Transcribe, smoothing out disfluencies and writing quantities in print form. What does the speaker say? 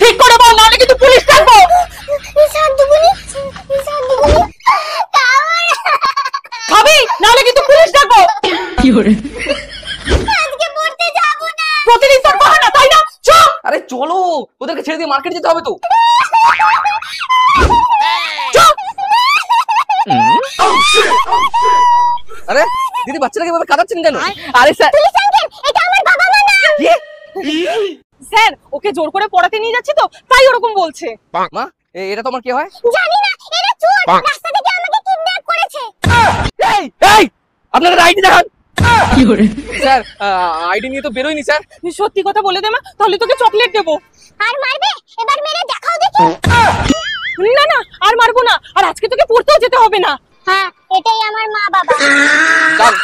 ঠিক করে বল, নাহলে কিন্তু পুলিশ ডাকবো। খাবি, নাহলে কিন্তু পুলিশ ডাকবো। প্রতিদিন তোর বাহানা, তাই না? চল। আরে চলো, ওদেরকে ছেড়ে দিয়ে মার্কেট যেতে হবে তো। আরে দিদি, বাচ্চাটাকে এভাবে কাঁদাচ্ছেন কেন? আরে স্যার, স্যার, ওকে জোর করে পড়াতে নিয়ে যাচ্ছি তো, তাই ওরকম বলছে। মা, এটা তোমার কি হয়? জানি না, এরা চোর, রাস্তা থেকে আমাকে কিডন্যাপ করেছে। এই এই, আপনারা আইডি দেখান। স্যার, আইডি নিয়ে তো বেরোয়নি স্যার। সত্যি কথা বলে দে মা, তাহলে তোকে চকলেট দেবো। আর মারবে? এবার মেরে দেখাও দেখি। না না, আর মারবো না, আর আজকে তোকে পড়তেও যেতে হবে না। হ্যাঁ, এটাই আমার মা বাবা। চল।